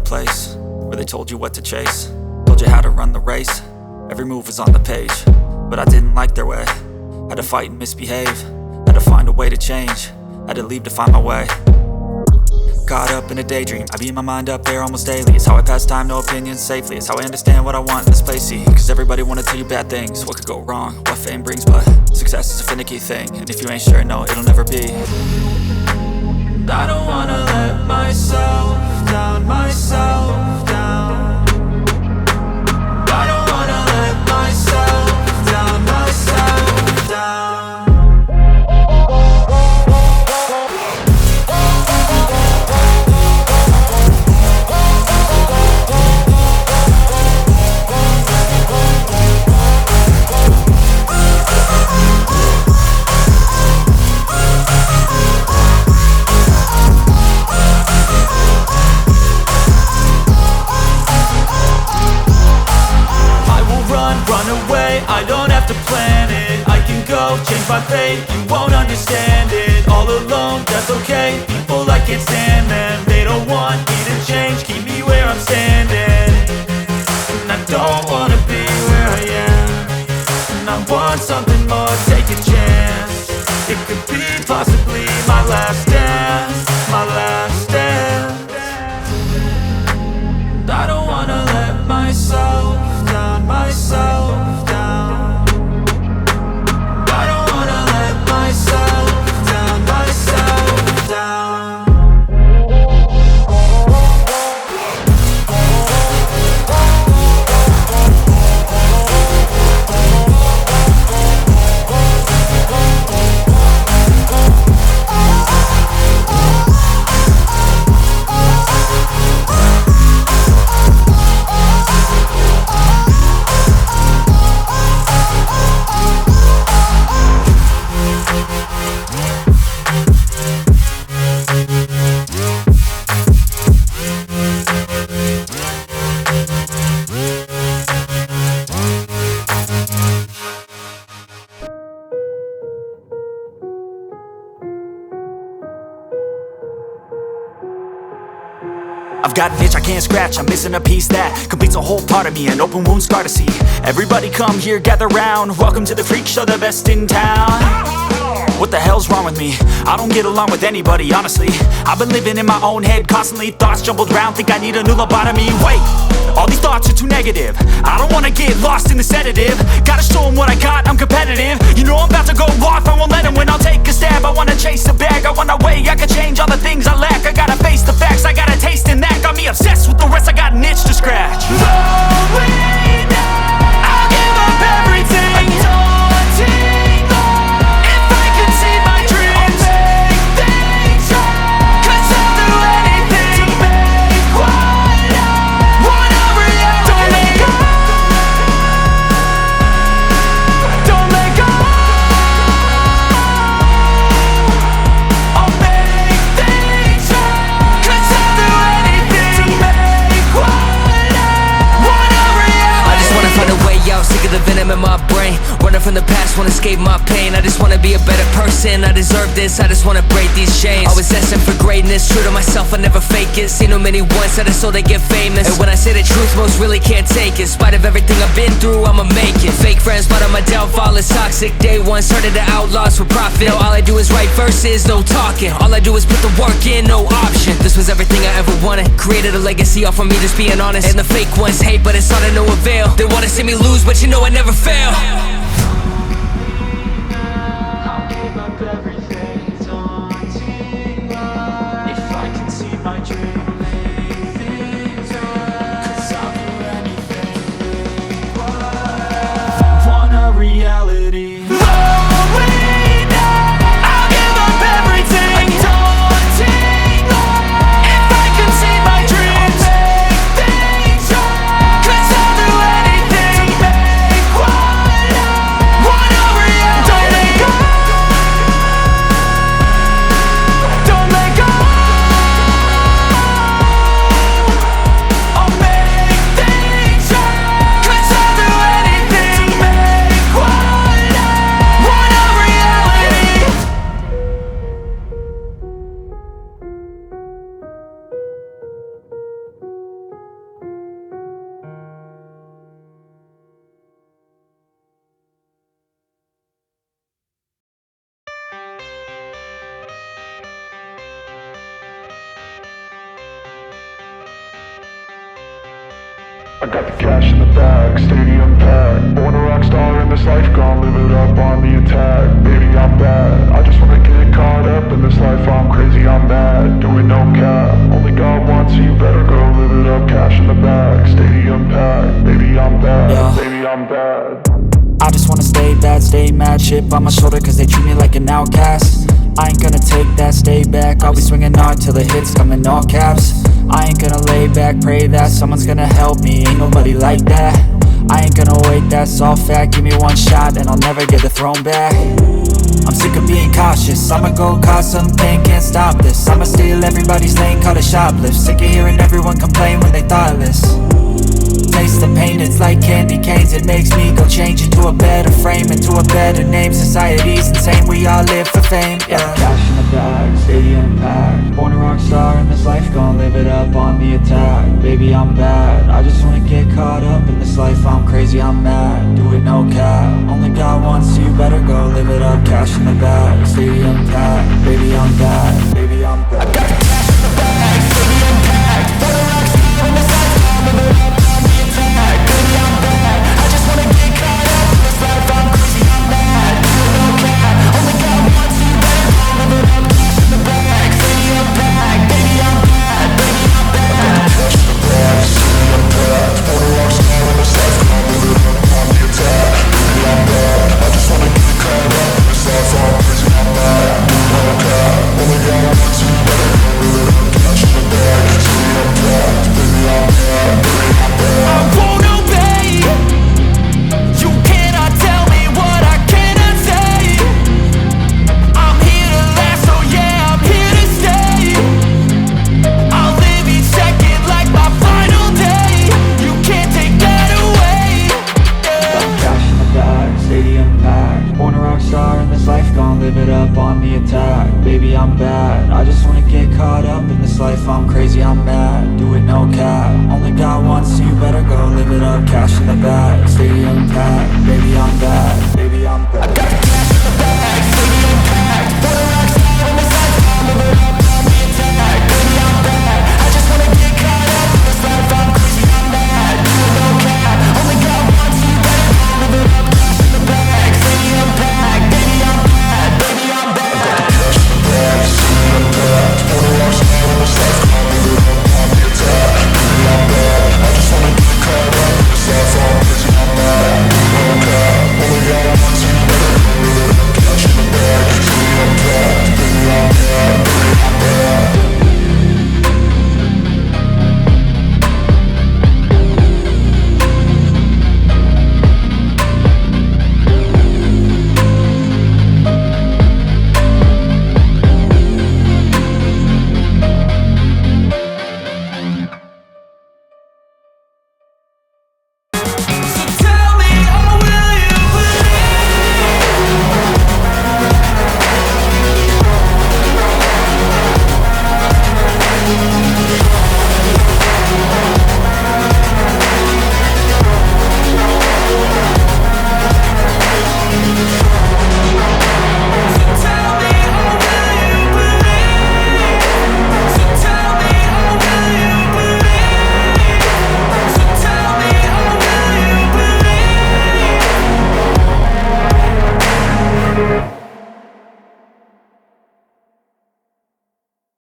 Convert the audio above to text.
place where they told you what to chase, told you how to run the race. Every move was on the page, but I didn't like their way. Had to fight and misbehave, had to find a way to change, had to leave to find my way. Caught up in a daydream, I beat my mind up there almost daily. It's how I pass time, no opinions safely. It's how I understand what I want in this place, see. Cause everybody wanna tell you bad things, what could go wrong, what fame brings. But success is a finicky thing, and if you ain't sure, no, it'll never be. I don't wanna let myself down, myself down. I don't wanna let myself down, myself down. I don't have to plan it, I can go change my fate. You won't understand it, all alone, that's okay. People I can't stand them, they don't want me to change. Keep me where I'm standing, and I don't wanna be where I am. And I want something more, take a chance. It could be possibly my last dance, my last dance. I don't wanna let myself down, myself down. I've got an itch I can't scratch, I'm missing a piece that completes a whole part of me, an open wound scar to see. Everybody come here, gather round, welcome to the freak show, the best in town. What the hell's wrong with me? I don't get along with anybody, honestly. I've been living in my own head constantly, thoughts jumbled round, think I need a new lobotomy. Wait, all these thoughts are too negative, I don't wanna get lost in the sedative. Gotta show them what I got, I'm competitive. You know I'm about to go off, I won't let them win, I'll take a stab. I wanna chase a bag, I want a way I can change all the things I lack. I gotta face the facts, I got a taste in that. Got me obsessed with the rest, I got an itch to scratch. Going down, I'll give up everything. Daunting all, if I could see my dreams, I'll make things right. 'Cause I'll do anything to make what I want a reality. Don't let go, don't let go. I'll make things right. 'Cause I'll do anything to make what I want a reality. I just wanna find a way out, sick of the venom in my brain. Running from the past, wanna escape my pain. I just wanna be a better person, I deserve this. I just wanna break these chains. Always asking for greatness, true to myself, I never fake it. Seen too many once that I so they get famous. And when I say the truth, most really can't take it. In spite of everything I've been through, I'ma make it. Fake friends, but on my downfall is toxic. Day one, started the outlaws for profit. Now all I do is write verses, no talking. All I do is put the work in, no option. This was everything I ever wanted. Created a legacy off of me just being honest. And the fake ones hate, but it's all to no avail. They wanna see me lose, but you know I never fail. I'll give up everything, daunting all, if I can see my dream, make things right. 'Cause I'll do anything to make what I want a reality. Going down, I'll give up everything, daunting all, if I can see my dreams, make things right. 'Cause I'll do anything to make what I I got the cash in the bag, stadium packed. Born a rock star in this life, gon' live it up on the attack. Baby, I'm bad, I just wanna get caught up in this life. I'm crazy, I'm mad, doing no cap. Only God wants you, better go live it up. Cash in the bag, stadium packed. Baby, I'm bad, Yeah. baby, I'm bad. I just wanna stay bad, stay mad. Chip on my shoulder cause they treat me like an outcast. I ain't gonna take that, stay back. I'll be swinging hard till the hits come in all caps. I ain't gonna lay back, pray that someone's gonna help me. Ain't nobody like that. I ain't gonna wait, that's all fact. Give me one shot and I'll never get the throne back. I'm sick of being cautious, I'ma go cause some pain, can't stop this. I'ma steal everybody's lane, call it shoplift. Sick of hearing everyone complain when they thoughtless. Taste the pain, it's like candy canes. It makes me go change into a better frame, into a better name. Society's insane, we all live for fame, yeah. Cash in the bag, stadium packed. Born a rock star in this life, gon' live it up on the attack. Baby, I'm bad, I just wanna get caught up in this life. I'm crazy, I'm mad, do it no cap. Only God wants you, better go live it up. Cash in the bag, stadium packed. Baby, I'm bad, baby, I'm bad. I got the cash in the bag, stadium packed. Born a rock star in this life, gon' live it up on the attack. Baby, I'm bad, I just wanna get caught up in this life. I'm crazy, I'm mad, do it no cap. Only God wants you, better go live it up. Cash in the bag, stadium packed. Baby, I'm bad, baby, I'm bad. Cash in the bag, stadium packed. Born a rock star in this life, gon' live it up on the attack. Baby, I'm bad, I just wanna get caught up in this life. I'm crazy, I'm mad, do it no cap. Only God wants you, better go live it up. Cash in the bag, stadium packed. Baby, I'm bad, baby, I'm bad. I won't obey. You cannot tell me what I cannot say. I'm here to last, so yeah, I'm here to stay. I'll live each second like my final day. You can't take that away, yeah. Cash in the bag, stadium packed. Born a rock star in this life, gon' live it up on the attack. Baby, I'm bad, I just wanna get caught up in this life. I'm crazy, I'm mad, do it no cap. Only God wants you, better